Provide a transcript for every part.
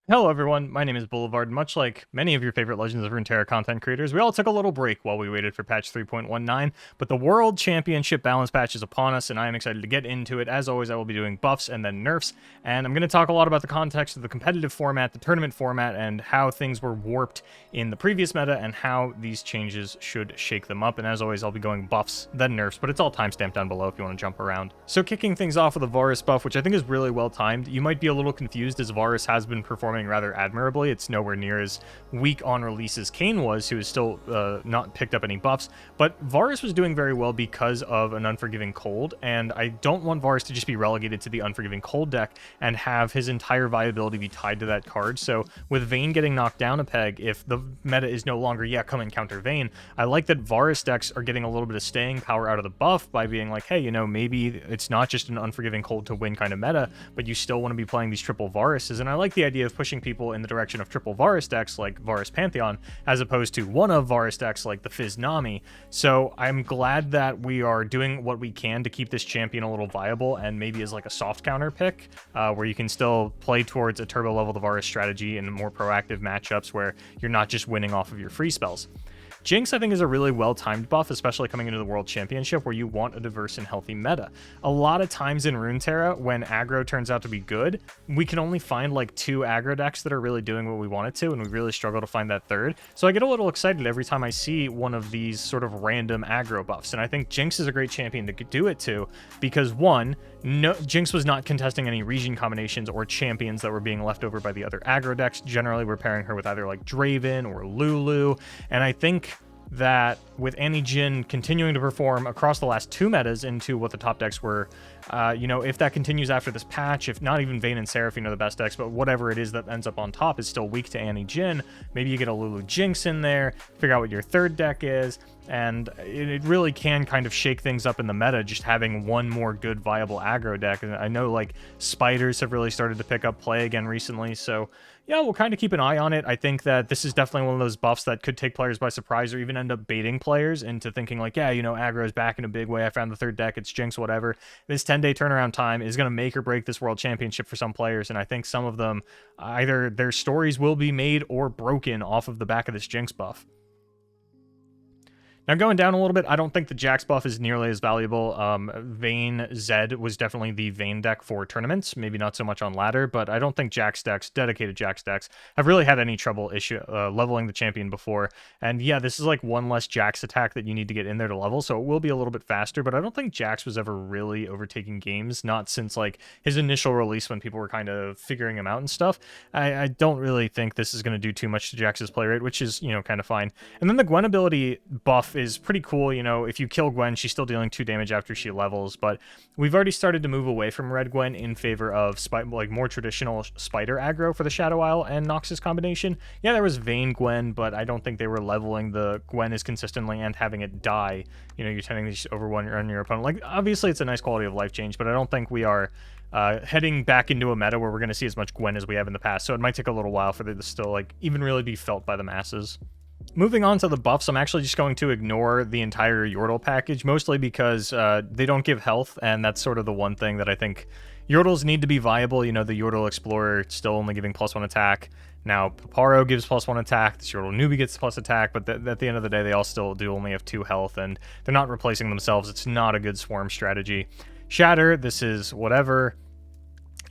Hello everyone, my name is Boulevard. Much like many of your favorite Legends of Runeterra content creators, we all took a little break while we waited for patch 3.19, but the World Championship balance patch is upon us, and I am excited to get into it. As always, I will be doing buffs and then nerfs, and I'm going to talk a lot about the context of the competitive format, the tournament format, and how things were warped in the previous meta, and how these changes should shake them up. And as always, I'll be going buffs, then nerfs, but it's all timestamped down below if you want to jump around. So kicking things off with a Varus buff, which I think is really well timed. You might be a little confused as Varus has been performing rather admirably. It's nowhere near as weak on release as Kayn was, who is still not picked up any buffs, but Varus was doing very well because of an Unforgiving Cold, and I don't want Varus to just be relegated to the Unforgiving Cold deck and have his entire viability be tied to that card. So with Vayne getting knocked down a peg, if the meta is no longer, yeah, come and counter Vayne, I like that Varus decks are getting a little bit of staying power out of the buff by being like, hey, you know, maybe it's not just an Unforgiving Cold to win kind of meta, but you still want to be playing these triple Varuses, and I like the idea of pushing people in the direction of triple Varus decks like Varus Pantheon, as opposed to one of Varus decks like the Fizz Nami. So I'm glad that we are doing what we can to keep this champion a little viable, and maybe as like a soft counter pick, where you can still play towards a turbo level the Varus strategy in more proactive matchups where you're not just winning off of your free spells. Jinx, I think, is a really well-timed buff, especially coming into the World Championship, where you want a diverse and healthy meta. A lot of times in Runeterra, when aggro turns out to be good, we can only find like 2 aggro decks that are really doing what we want it to, and we really struggle to find that third. So I get a little excited every time I see one of these sort of random aggro buffs, and I think Jinx is a great champion to do it to, because one, Jinx was not contesting any region combinations or champions that were being left over by the other aggro decks. Generally, we're pairing her with either like Draven or Lulu, and I think that with Annie Jhin continuing to perform across the last 2 metas into what the top decks were, you know, if that continues after this patch, if not even Vayne and Seraphine are the best decks, but whatever it is that ends up on top is still weak to Annie Jhin, maybe you get a Lulu Jinx in there, figure out what your third deck is, and it really can kind of shake things up in the meta, just having one more good viable aggro deck. And I know like spiders have really started to pick up play again recently, so yeah, we'll kind of keep an eye on it. I think that this is definitely one of those buffs that could take players by surprise, or even end up baiting players into thinking like, yeah, you know, aggro is back in a big way, I found the third deck, it's Jinx, whatever. This 10-day turnaround time is going to make or break this World Championship for some players, and I think some of them, either their stories will be made or broken off of the back of this Jinx buff. Now, going down a little bit, I don't think the Jax buff is nearly as valuable. Vayne Zed was definitely the Vayne deck for tournaments, maybe not so much on ladder, but I don't think Jax decks, dedicated Jax decks, have really had any trouble leveling the champion before. And yeah, this is like one less Jax attack that you need to get in there to level, so it will be a little bit faster, but I don't think Jax was ever really overtaking games, not since like his initial release when people were kind of figuring him out and stuff. I don't really think this is going to do too much to Jax's play rate, which is, you know, kind of fine. And then the Gwen ability buff is pretty cool. You know, if you kill Gwen, she's still dealing 2 damage after she levels, but we've already started to move away from Red Gwen in favor of like more traditional spider aggro for the Shadow Isle and Noxus combination. Yeah, there was Vayne Gwen, but I don't think they were leveling the Gwen as consistently and having it die. You know, you're tending to just overrun on your opponent. Like, obviously it's a nice quality of life change, but I don't think we are heading back into a meta where we're going to see as much Gwen as we have in the past, so it might take a little while for it to still like even really be felt by the masses. Moving on to the buffs, I'm actually just going to ignore the entire Yordle package, mostly because they don't give health, and that's sort of the one thing that I think Yordles need to be viable. You know, the Yordle Explorer still only giving +1 attack. Now, Paparo gives +1 attack, this Yordle Newbie gets plus attack, but at the end of the day, they all still do only have 2 health, and they're not replacing themselves. It's not a good swarm strategy. Shatter, this is whatever.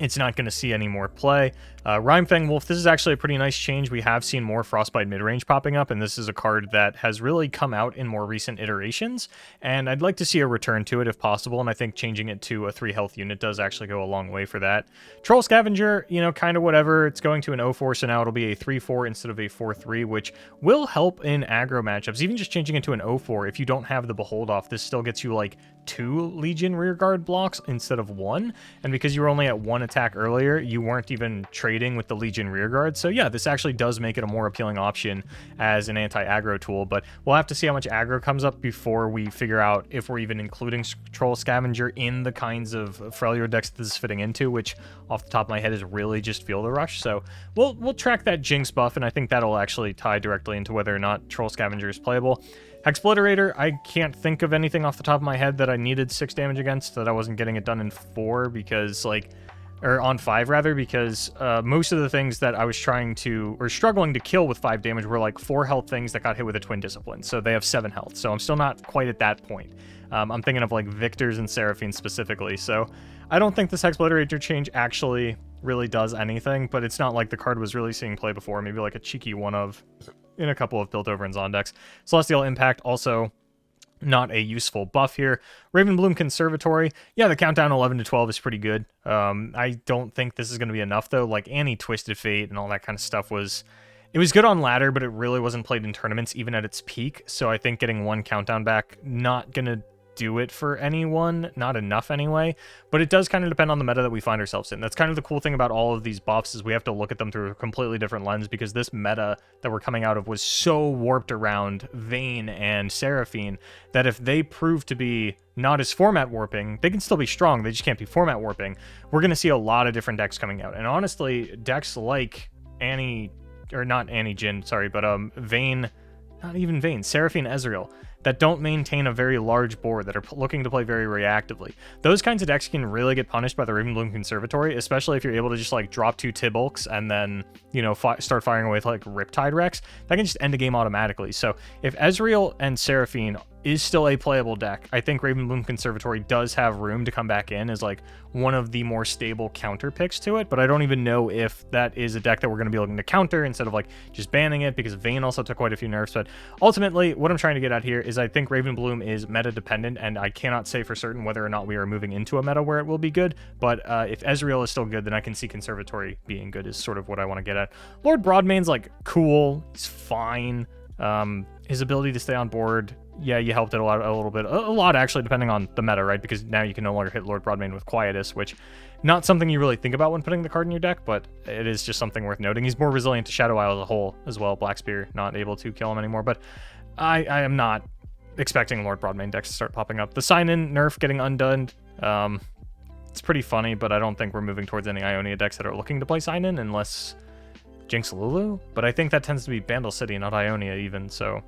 It's not going to see any more play. Rimefang Wolf, this is actually a pretty nice change. We have seen more Frostbite midrange popping up, and this is a card that has really come out in more recent iterations, and I'd like to see a return to it if possible, and I think changing it to a 3 health unit does actually go a long way for that. Troll Scavenger, you know, kind of whatever. It's going to an 0-4, so now it'll be a 3-4 instead of a 4-3, which will help in aggro matchups. Even just changing it to an 0-4, if you don't have the Behold off, this still gets you like 2 Legion rearguard blocks instead of 1, and because you were only at 1 attack earlier, you weren't even trading with the Legion rearguard. So yeah, this actually does make it a more appealing option as an anti-aggro tool, but we'll have to see how much aggro comes up before we figure out if we're even including Troll Scavenger in the kinds of Freljord decks this is fitting into, which off the top of my head is really just Feel the Rush. So we'll track that Jinx buff, and I think that'll actually tie directly into whether or not Troll Scavenger is playable. Hexbliterator, I can't think of anything off the top of my head that I needed 6 damage against that I wasn't getting it done in 4, because like or on 5 rather, because most of the things that I was trying to, or struggling to kill with 5 damage were like 4 health things that got hit with a Twin Discipline, so they have 7 health, so I'm still not quite at that point. I'm thinking of like Victors and Seraphine specifically, so I don't think this Hexbliterator change actually really does anything, but it's not like the card was really seeing play before, maybe like a cheeky one of in a couple of built over and Zon decks. Celestial Impact also not a useful buff here. Ravenbloom Conservatory, yeah, the countdown 11 to 12 is pretty good. I don't think this is going to be enough, though. Like, Annie Twisted Fate and all that kind of stuff was... It was good on ladder, but it really wasn't played in tournaments, even at its peak. So I think getting 1 countdown back, not going to do it for anyone, not enough anyway, but it does kind of depend on the meta that we find ourselves in. That's kind of the cool thing about all of these buffs, is we have to look at them through a completely different lens, because this meta that we're coming out of was so warped around Vayne and Seraphine that if they prove to be not as format warping, they can still be strong, they just can't be format warping. We're going to see a lot of different decks coming out, and honestly, decks like Annie, or not Annie Jin, sorry, but Vayne, not even Vayne, Seraphine Ezreal, that don't maintain a very large board, that are looking to play very reactively. Those kinds of decks can really get punished by the Ravenbloom Conservatory, especially if you're able to just like drop 2 Tibulks and then, you know, start firing away with like Riptide Rex. That can just end the game automatically. So if Ezreal and Seraphine is still a playable deck, I think Ravenbloom Conservatory does have room to come back in as like one of the more stable counter picks to it, but I don't even know if that is a deck that we're going to be looking to counter instead of like just banning it, because Vayne also took quite a few nerfs. But ultimately, what I'm trying to get at here is I think Ravenbloom is meta dependent, and I cannot say for certain whether or not we are moving into a meta where it will be good, but if Ezreal is still good, then I can see Conservatory being good, is sort of what I want to get at. Lord Broadmane's like cool, he's fine. His ability to stay on board, yeah, you helped it a little bit, a lot actually, depending on the meta, right? Because now you can no longer hit Lord Broadmane with Quietus, which not something you really think about when putting the card in your deck, but it is just something worth noting. He's more resilient to Shadow Isle as a whole as well. Black Spear not able to kill him anymore, but I am not expecting Lord Broadmane decks to start popping up. The Sai'Nen nerf getting undone, it's pretty funny, but I don't think we're moving towards any Ionia decks that are looking to play Sai'Nen unless Jinx Lulu, but I think that tends to be Bandle City, not Ionia even, so...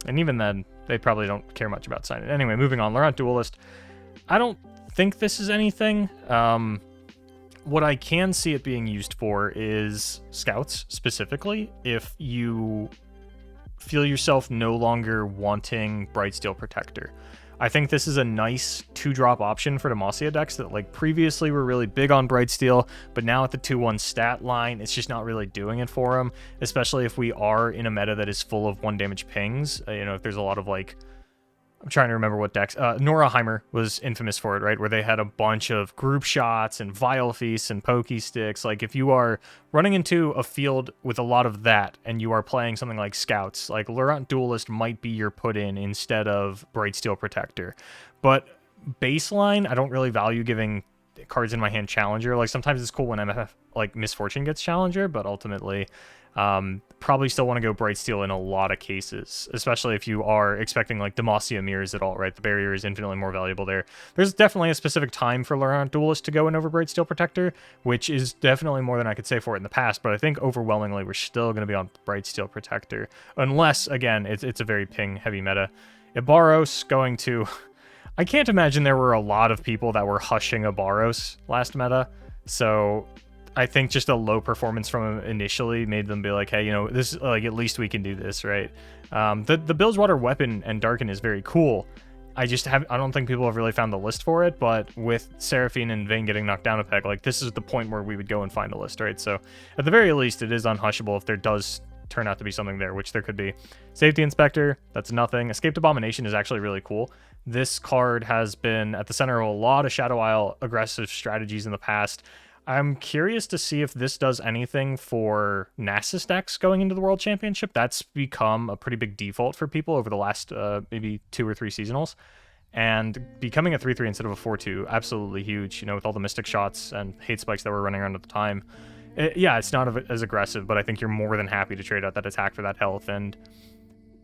And even then, they probably don't care much about Sai'Nen. Anyway, moving on. Laurent Duelist. I don't think this is anything. What I can see it being used for is scouts, specifically. If you feel yourself no longer wanting Brightsteel Protector. I think this is a nice 2-drop option for Demacia decks that like previously were really big on Brightsteel, but now at the 2-1 stat line, it's just not really doing it for them, especially if we are in a meta that is full of 1 damage pings. You know, if there's a lot of like, I'm trying to remember what decks. Noraheimer was infamous for it, right? Where they had a bunch of group shots and Vile Feasts and Pokey Sticks. Like if you are running into a field with a lot of that and you are playing something like Scouts, like Laurent Duelist might be your put-in instead of Brightsteel Protector. But baseline, I don't really value giving cards in my hand Challenger. Like sometimes it's cool when MFF like Misfortune gets Challenger, but ultimately probably still want to go Brightsteel in a lot of cases, especially if you are expecting like Demacia mirrors at all, right? The barrier is infinitely more valuable there. There's definitely a specific time for Laurent Duelist to go in over Brightsteel Protector, which is definitely more than I could say for it in the past, but I think overwhelmingly we're still going to be on Brightsteel Protector, unless, again, it's a very ping-heavy meta. Ibaaros going to... I can't imagine there were a lot of people that were hushing Ibaaros last meta, so... I think just a low performance from him initially made them be like, hey, you know, this like at least we can do this, right? The Bilgewater weapon and Darken is very cool. I don't think people have really found the list for it, but with Seraphine and Vayne getting knocked down a peg, like this is the point where we would go and find a list, right? So at the very least, it is unhushable if there does turn out to be something there, which there could be. Safety Inspector, that's nothing. Escaped Abomination is actually really cool. This card has been at the center of a lot of Shadow Isle aggressive strategies in the past. I'm curious to see if this does anything for Nasus decks going into the World Championship. That's become a pretty big default for people over the last maybe 2 or 3 seasonals. And becoming a 3-3 instead of a 4-2, absolutely huge, you know, with all the Mystic Shots and Hate Spikes that were running around at the time. Yeah, it's not as aggressive, but I think you're more than happy to trade out that attack for that health. And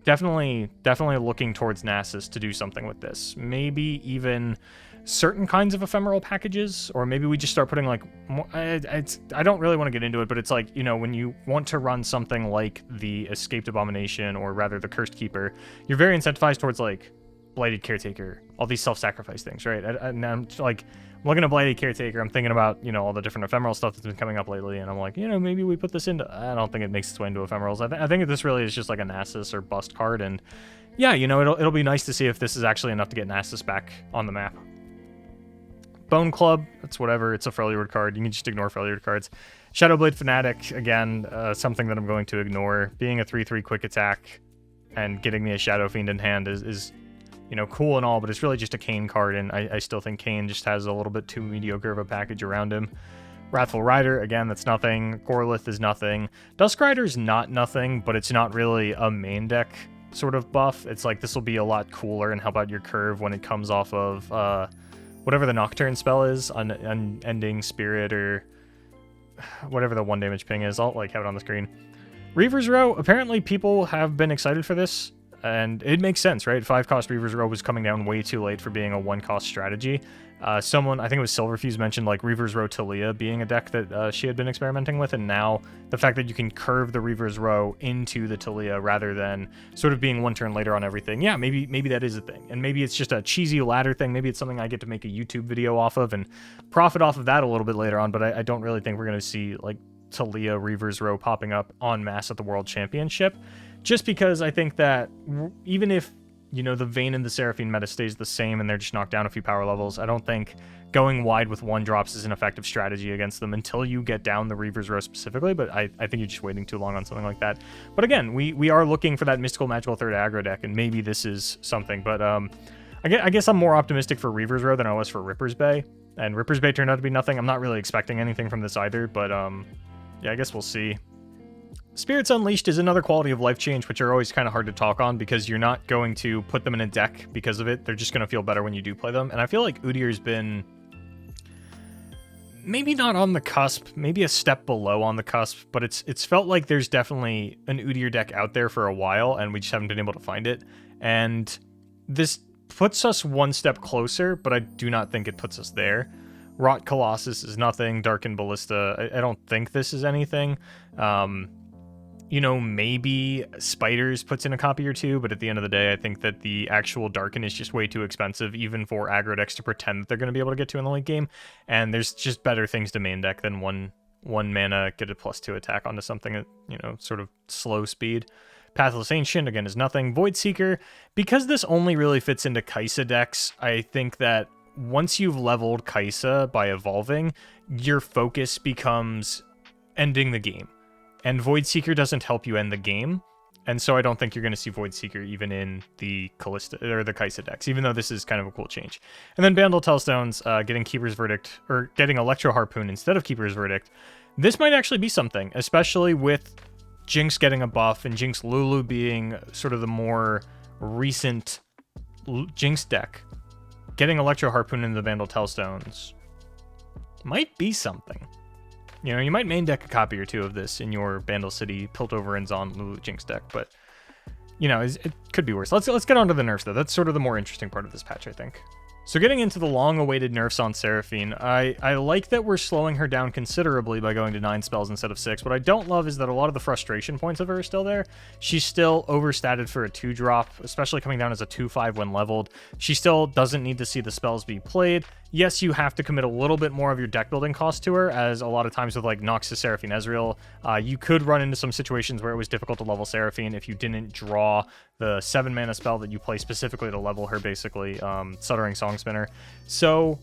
definitely looking towards Nasus to do something with this. Maybe even... certain kinds of ephemeral packages, or maybe we just start putting like more, I don't really want to get into it, but it's like, you know, when you want to run something like the Escaped Abomination, or rather the Cursed Keeper, you're very incentivized towards like Blighted Caretaker, all these self-sacrifice things, right? And I'm like looking at Blighted Caretaker, I'm thinking about, you know, all the different ephemeral stuff that's been coming up lately, and I'm like, you know, maybe we put this into... I don't think it makes its way into ephemerals. I think this really is just like a Nasus or bust card, and yeah, you know, it'll be nice to see if this is actually enough to get Nasus back on the map. Bone Club, that's whatever. It's a Freljord card. You can just ignore Freljord cards. Shadowblade Fanatic, again, something that I'm going to ignore. Being a 3/3 quick attack and getting me a Shadow Fiend in hand is you know, cool and all, but it's really just a Kayn card, and I still think Kayn just has a little bit too mediocre of a package around him. Wrathful Rider, again, that's nothing. Gorlith is nothing. Dusk Rider's not nothing, but it's not really a main deck sort of buff. It's like this will be a lot cooler and help out your curve when it comes off of whatever the Nocturne spell is, Unending Spirit or whatever the 1 damage ping is. I'll like have it on the screen. Reaver's Row, apparently people have been excited for this. And it makes sense, right? 5-cost Reaver's Row was coming down way too late for being a 1-cost strategy. Someone, I think it was Silverfuse, mentioned like Reaver's Row Talia being a deck that she had been experimenting with, and now the fact that you can curve the Reaver's Row into the Talia rather than sort of being 1 turn later on everything. Yeah, maybe that is a thing. And maybe it's just a cheesy ladder thing. Maybe it's something I get to make a YouTube video off of and profit off of that a little bit later on, but I don't really think we're going to see like Talia Reaver's Row popping up en masse at the World Championship. Just because I think that even if, you know, the Vayne and the Seraphine meta stays the same and they're just knocked down a few power levels, I don't think going wide with 1-drops is an effective strategy against them until you get down the Reaver's Row specifically, but I think you're just waiting too long on something like that. But again, we are looking for that mystical magical third aggro deck, and maybe this is something, but I guess I'm more optimistic for Reaver's Row than I was for Ripper's Bay, and Ripper's Bay turned out to be nothing. I'm not really expecting anything from this either, but yeah, I guess we'll see. Spirits Unleashed is another quality of life change, which are always kind of hard to talk on because you're not going to put them in a deck because of it. They're just going to feel better when you do play them. And I feel like Udyr's been maybe not on the cusp, maybe a step below on the cusp, but it's felt like there's definitely an Udyr deck out there for a while, and we just haven't been able to find it. And this puts us 1 step closer, but I do not think it puts us there. Rot Colossus is nothing. Darkened Ballista, I don't think this is anything. You know, maybe Spiders puts in a copy or 2, but at the end of the day, I think that the actual Darken is just way too expensive, even for aggro decks to pretend that they're going to be able to get to in the late game. And there's just better things to main deck than one mana, get a +2 attack onto something at, you know, sort of slow speed. Pathless Ancient, again, is nothing. Void Seeker, because this only really fits into Kai'Sa decks, I think that once you've leveled Kai'Sa by evolving, your focus becomes ending the game. And Void Seeker doesn't help you end the game, and so I don't think you're going to see Void Seeker even in the Callista or the Kai'Sa decks, even though this is kind of a cool change. And then Bandle Tellstones, getting Keeper's Verdict, or getting Electro Harpoon instead of Keeper's Verdict. This might actually be something, especially with Jinx getting a buff and Jinx Lulu being sort of the more recent Jinx deck. Getting Electro Harpoon into the Bandle Tellstones might be something. You know, you might main deck a copy or 2 of this in your Bandle City Piltover and Zon Lulu Jinx deck, but, you know, it could be worse. Let's get on to the nerfs, though. That's sort of the more interesting part of this patch, I think. So getting into the long-awaited nerfs on Seraphine, I like that we're slowing her down considerably by going to 9 spells instead of 6. What I don't love is that a lot of the frustration points of her are still there. She's still overstatted for a 2-drop, especially coming down as a 2/5 when leveled. She still doesn't need to see the spells be played. Yes, you have to commit a little bit more of your deck building cost to her, as a lot of times with like Noxus, Seraphine, Ezreal, you could run into some situations where it was difficult to level Seraphine if you didn't draw the 7-mana spell that you play specifically to level her, basically, Stuttering Song Spinner. So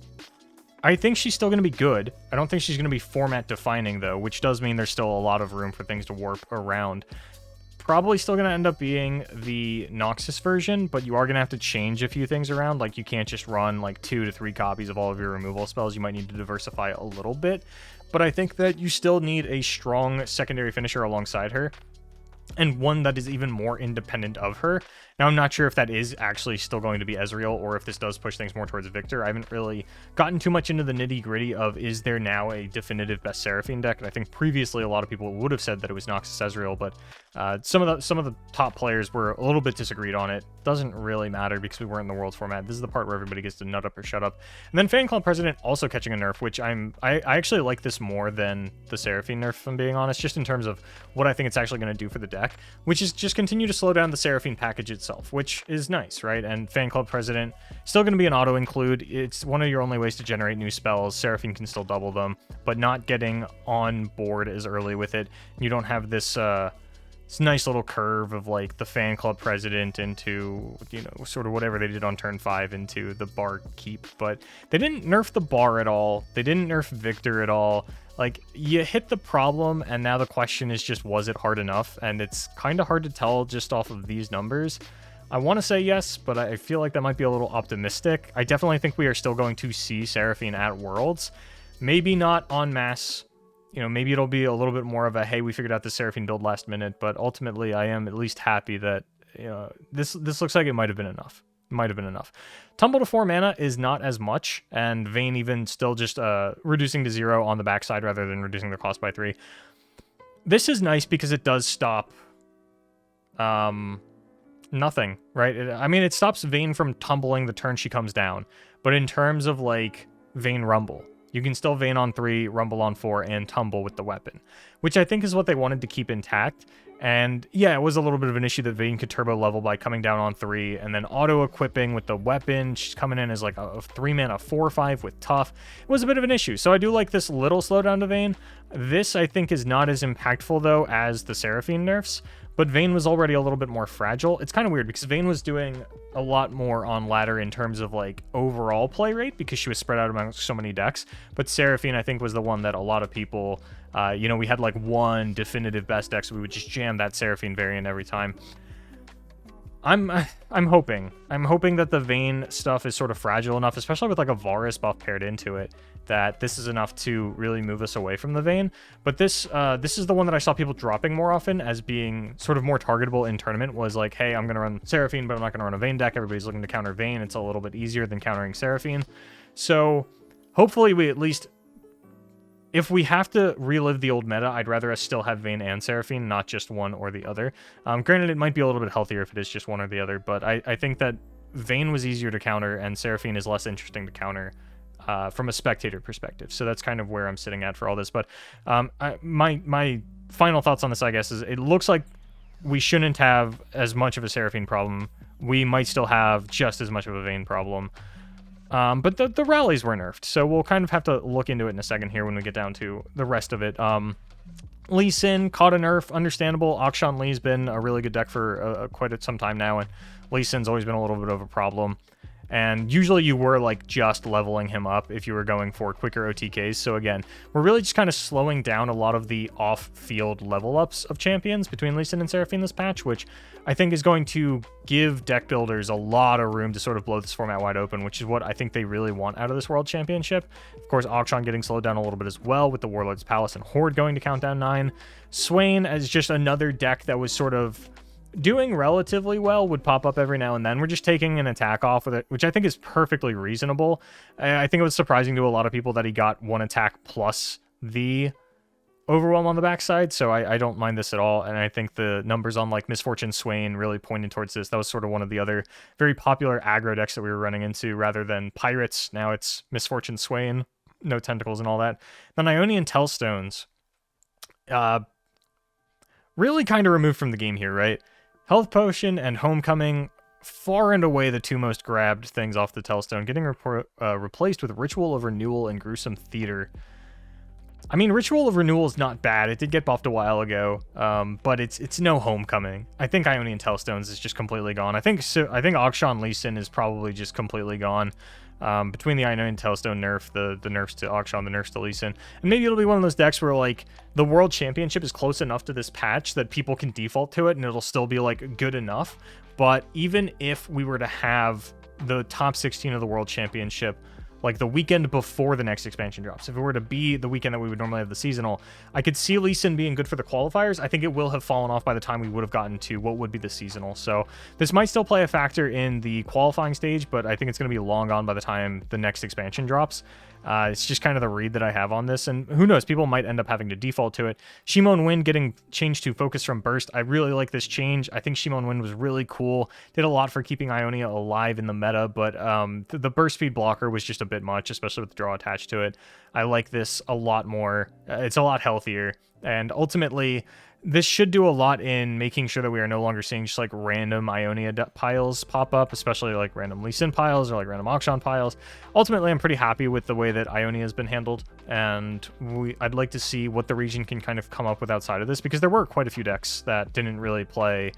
I think she's still going to be good. I don't think she's going to be format defining, though, which does mean there's still a lot of room for things to warp around. Probably still going to end up being the Noxus version, but you are going to have to change a few things around. Like, you can't just run like 2 to 3 copies of all of your removal spells. You might need to diversify a little bit, but I think that you still need a strong secondary finisher alongside her, and one that is even more independent of her. Now, I'm not sure if that is actually still going to be Ezreal, or if this does push things more towards Victor. I haven't really gotten too much into the nitty-gritty of, is there now a definitive best Seraphine deck? And I think previously a lot of people would have said that it was Noxus Ezreal, but some of the top players were a little bit disagreed on it. Doesn't really matter because we weren't in the Worlds format. This is the part where everybody gets to nut up or shut up. And then Fanclub President also catching a nerf, which I actually like this more than the Seraphine nerf, if I'm being honest, just in terms of what I think it's actually going to do for the deck. deck, which is just continue to slow down the Seraphine package itself, which is nice, right? And Fanclub President, still going to be an auto-include. It's one of your only ways to generate new spells. Seraphine can still double them, but not getting on board as early with it. You don't have this nice little curve of like the Fanclub President into, you know, sort of whatever they did on turn 5 into the bar keep. But they didn't nerf the bar at all. They didn't nerf Victor at all. Like, you hit the problem, and now the question is just, was it hard enough? And it's kind of hard to tell just off of these numbers. I want to say yes, but I feel like that might be a little optimistic. I definitely think we are still going to see Seraphine at Worlds. Maybe not en masse. You know, maybe it'll be a little bit more of a, hey, we figured out the Seraphine build last minute, but ultimately I am at least happy that, you know, this looks like it might have been enough. Might have been enough. Tumble to 4 mana is not as much, and Vayne even still just reducing to 0 on the backside rather than reducing the cost by 3. This is nice because it does stop nothing, right? I mean, it stops Vayne from tumbling the turn she comes down, but in terms of, like, Vayne Rumble, you can still Vayne on 3, Rumble on 4, and Tumble with the weapon, which I think is what they wanted to keep intact. And yeah, it was a little bit of an issue that Vayne could turbo level by coming down on 3 and then auto-equipping with the weapon. She's coming in as like a 3-mana 4/5 with tough. It was a bit of an issue. So I do like this little slowdown to Vayne. This, I think, is not as impactful, though, as the Seraphine nerfs. But Vayne was already a little bit more fragile. It's kind of weird because Vayne was doing a lot more on ladder in terms of like overall play rate because she was spread out among so many decks. But Seraphine, I think, was the one that a lot of people, you know, we had like one definitive best deck, so we would just jam that Seraphine variant every time. I'm hoping that the Vayne stuff is sort of fragile enough, especially with like a Varus buff paired into it, that this is enough to really move us away from the Vayne. But this is the one that I saw people dropping more often as being sort of more targetable in tournament, was like, hey, I'm going to run Seraphine, but I'm not going to run a Vayne deck. Everybody's looking to counter Vayne. It's a little bit easier than countering Seraphine. So hopefully we at least, if we have to relive the old meta, I'd rather us still have Vayne and Seraphine, not just one or the other. Granted, it might be a little bit healthier if it is just one or the other, but I think that Vayne was easier to counter and Seraphine is less interesting to counter from a spectator perspective. So that's kind of where I'm sitting at for all this. But my final thoughts on this, I guess, is it looks like we shouldn't have as much of a Seraphine problem. We might still have just as much of a Vayne problem. But the rallies were nerfed, so we'll kind of have to look into it in a second here when we get down to the rest of it. Lee Sin caught a nerf, understandable. Akshan Lee's been a really good deck for quite some time now, and Lee Sin's always been a little bit of a problem. And usually you were like just leveling him up if you were going for quicker OTKs. So again, we're really just kind of slowing down a lot of the off-field level ups of champions between Lee Sin and Seraphine this patch, which I think is going to give deck builders a lot of room to sort of blow this format wide open, which is what I think they really want out of this World Championship. Of course, Akshan getting slowed down a little bit as well with the Warlord's Palace and Horde going to Countdown 9. Swain as just another deck that was sort of doing relatively well, would pop up every now and then. We're just taking an attack off with it, which I think is perfectly reasonable. I think it was surprising to a lot of people that he got one attack plus the overwhelm on the backside, so I don't mind this at all. And I think the numbers on like Misfortune Swain really pointed towards this. That was sort of one of the other very popular aggro decks that we were running into rather than Pirates. Now it's Misfortune Swain, no tentacles and all that. Then Ionia Tellstones, really kind of removed from the game here, right? Health Potion and Homecoming, far and away the two most grabbed things off the Tellstone, getting replaced with Ritual of Renewal and Gruesome Theater. I mean, Ritual of Renewal is not bad. It did get buffed a while ago, but it's no Homecoming. I think Ionian Tellstones is just completely gone. I think Akshan Lee Sin is probably just completely gone. Between the Ionian Tellstone nerf, the nerfs to Akshan, the nerfs to Lee Sin. And maybe it'll be one of those decks where, like, the World Championship is close enough to this patch that people can default to it and it'll still be, like, good enough. But even if we were to have the top 16 of the World Championship, like, the weekend before the next expansion drops, if it were to be the weekend that we would normally have the seasonal, I could see Lee Sin being good for the qualifiers. I think it will have fallen off by the time we would have gotten to what would be the seasonal. So this might still play a factor in the qualifying stage, but I think it's going to be long gone by the time the next expansion drops. It's just kind of the read that I have on this, and who knows, people might end up having to default to it. Shimon Wind getting changed to Focus from Burst. I really like this change. I think Shimon Wind was really cool. Did a lot for keeping Ionia alive in the meta, but the burst speed blocker was just a bit much, especially with the draw attached to it. I like this a lot more. It's a lot healthier, and ultimately, this should do a lot in making sure that we are no longer seeing just like random Ionia piles pop up, especially like random Lee Sin piles or like random Akshan piles. Ultimately, I'm pretty happy with the way that Ionia has been handled, and I'd like to see what the region can kind of come up with outside of this, because there were quite a few decks that didn't really play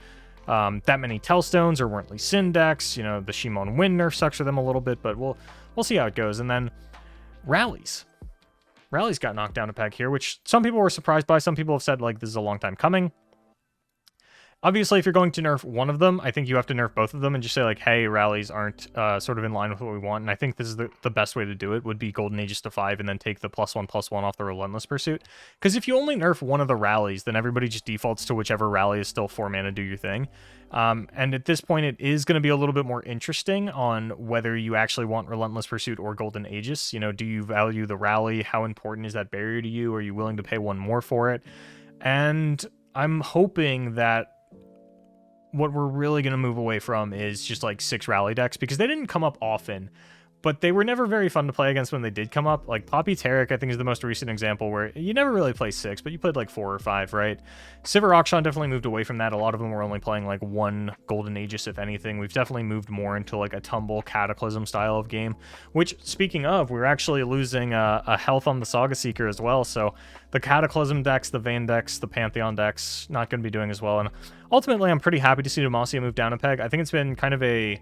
that many Tellstones or weren't Lee Sin decks. You know, the Shimon Wind nerf sucks for them a little bit, but we'll see how it goes. And then rallies. Rallies got knocked down a peg here, which some people were surprised by. Some people have said, like, this is a long time coming. Obviously, if you're going to nerf one of them, I think you have to nerf both of them and just say, like, hey, rallies aren't sort of in line with what we want. And I think this is the best way to do it, would be Golden Aegis to 5 and then take the +1/+1 off the Relentless Pursuit. Because if you only nerf one of the rallies, then everybody just defaults to whichever rally is still 4 mana, do your thing. And at this point, it is going to be a little bit more interesting on whether you actually want Relentless Pursuit or Golden Aegis. You know, do you value the rally? How important is that barrier to you? Are you willing to pay one more for it? And I'm hoping that what we're really going to move away from is just like 6 rally decks, because they didn't come up often, but they were never very fun to play against when they did come up. Like Poppy Taric, I think, is the most recent example where you never really play 6, but you played like 4 or 5, right? Sivir Akshan definitely moved away from that. A lot of them were only playing like 1 Golden Aegis, if anything. We've definitely moved more into like a Tumble Cataclysm style of game, which, speaking of, we're actually losing a health on the Saga Seeker as well. So the Cataclysm decks, the Vayne decks, the Pantheon decks, not going to be doing as well. And ultimately, I'm pretty happy to see Demacia move down a peg. I think it's been kind of a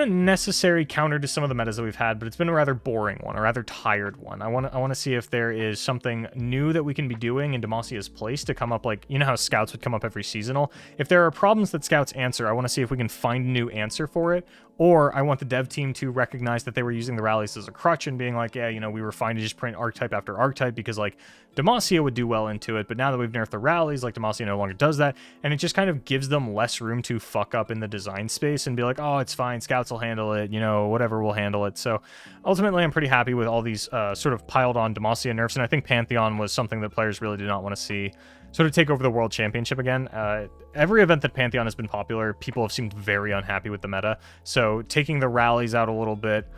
necessary counter to some of the metas that we've had, but it's been a rather boring one, a rather tired one. I want to see if there is something new that we can be doing in Demacia's place to come up, like, you know how Scouts would come up every seasonal? If there are problems that Scouts answer, I want to see if we can find a new answer for it, or I want the dev team to recognize that they were using the rallies as a crutch and being like, yeah, you know, we were fine to just print archetype after archetype because, like, Demacia would do well into it, but now that we've nerfed the rallies, like, Demacia no longer does that, and it just kind of gives them less room to fuck up in the design space and be like, oh, it's fine, Scouts will handle it, you know, whatever will handle it. So ultimately, I'm pretty happy with all these sort of piled on Demacia nerfs, and I think Pantheon was something that players really did not want to see sort of take over the World Championship again. Every event that Pantheon has been popular, people have seemed very unhappy with the meta, so taking the rallies out a little bit,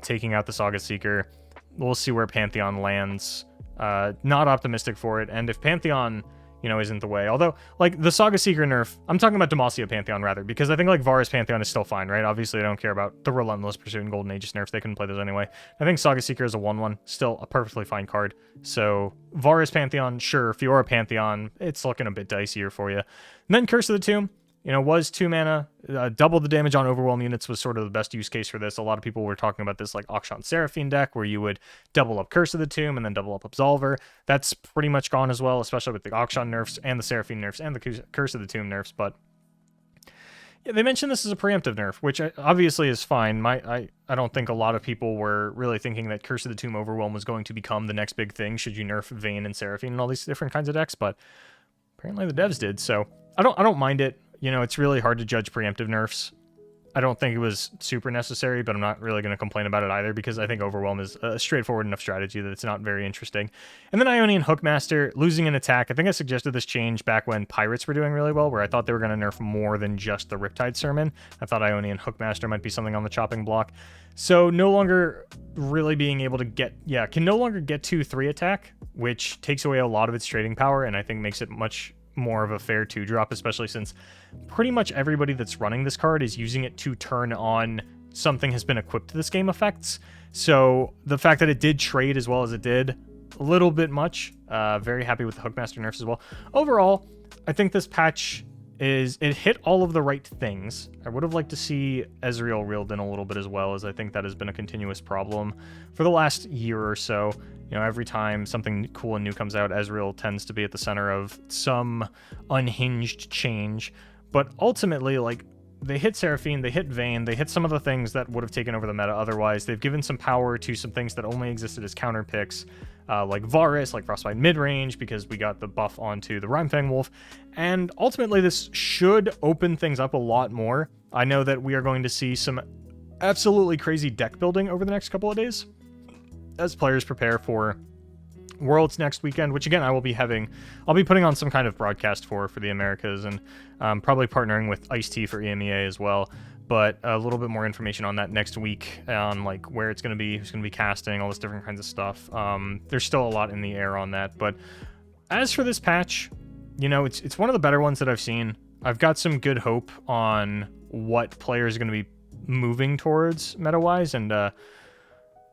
taking out the Saga Seeker, we'll see where Pantheon lands. Not optimistic for it, and if Pantheon, you know, isn't the way, although, like, the Saga Seeker nerf, I'm talking about Demacia Pantheon, rather, because I think, like, Varus Pantheon is still fine, right? Obviously, I don't care about the Relentless Pursuit and Golden Aegis nerfs, they couldn't play those anyway. I think Saga Seeker is a 1/1, still a perfectly fine card, so Varus Pantheon, sure, Fiora Pantheon, it's looking a bit dicier for you. And then Curse of the Tomb, you know, was 2 mana, double the damage on Overwhelm units was sort of the best use case for this. A lot of people were talking about this, like, Akshan Seraphine deck, where you would double up Curse of the Tomb and then double up Absolver. That's pretty much gone as well, especially with the Akshan nerfs and the Seraphine nerfs and the Curse of the Tomb nerfs, but yeah, they mentioned this as a preemptive nerf, which obviously is fine. I don't think a lot of people were really thinking that Curse of the Tomb Overwhelm was going to become the next big thing should you nerf Vayne and Seraphine and all these different kinds of decks, but apparently the devs did, so I don't mind it. You know, it's really hard to judge preemptive nerfs. I don't think it was super necessary, but I'm not really going to complain about it either, because I think Overwhelm is a straightforward enough strategy that it's not very interesting. And then Ionian Hookmaster, losing an attack. I think I suggested this change back when Pirates were doing really well, where I thought they were going to nerf more than just the Riptide Sermon. I thought Ionian Hookmaster might be something on the chopping block. So no longer really being able to get, can no longer get 2/3 attack, which takes away a lot of its trading power, and I think makes it much more of a fair 2-drop, especially since pretty much everybody that's running this card is using it to turn on something has been equipped to this game effects. So the fact that it did trade as well as it did, a little bit much. Very happy with the Hookmaster nerfs as well. Overall, I think this patch it hit all of the right things. I would have liked to see Ezreal reeled in a little bit as well, as I think that has been a continuous problem for the last year or so. You know, every time something cool and new comes out, Ezreal tends to be at the center of some unhinged change. But ultimately, like, they hit Seraphine, they hit Vayne, they hit some of the things that would have taken over the meta otherwise. They've given some power to some things that only existed as counter picks, like Varus, like Frostbite midrange, because we got the buff onto the Rimefang Wolf. And ultimately, this should open things up a lot more. I know that we are going to see some absolutely crazy deck building over the next couple of days as players prepare for Worlds next weekend, which again I'll be putting on some kind of broadcast for the Americas, and probably partnering with Ice-T for EMEA as well. But a little bit more information on that next week, on like where it's going to be, who's going to be casting, all this different kinds of stuff. There's still a lot in the air on that, but as for this patch, you know, it's one of the better ones that I've seen. I've got some good hope on what players are going to be moving towards meta-wise, and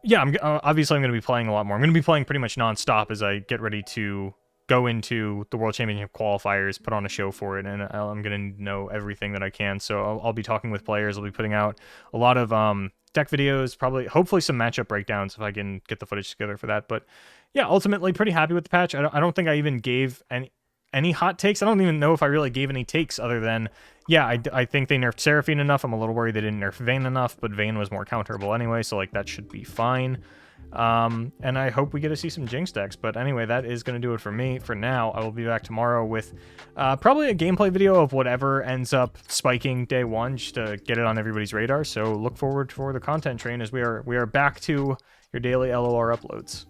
yeah, obviously I'm going to be playing a lot more. I'm going to be playing pretty much non-stop as I get ready to go into the World Championship qualifiers, put on a show for it, and I'm going to know everything that I can. So I'll be talking with players. I'll be putting out a lot of deck videos, hopefully some matchup breakdowns if I can get the footage together for that. But yeah, ultimately pretty happy with the patch. I don't think I even gave any hot takes. I don't even know if I really gave any takes other than, yeah, I think they nerfed Seraphine enough. I'm a little worried they didn't nerf Vayne enough, but Vayne was more counterable anyway, so like that should be fine. And I hope we get to see some Jinx decks. But anyway, that is going to do it for me for now. I will be back tomorrow with probably a gameplay video of whatever ends up spiking day one, just to get it on everybody's radar. So look forward for the content train as we are back to your daily LOR uploads.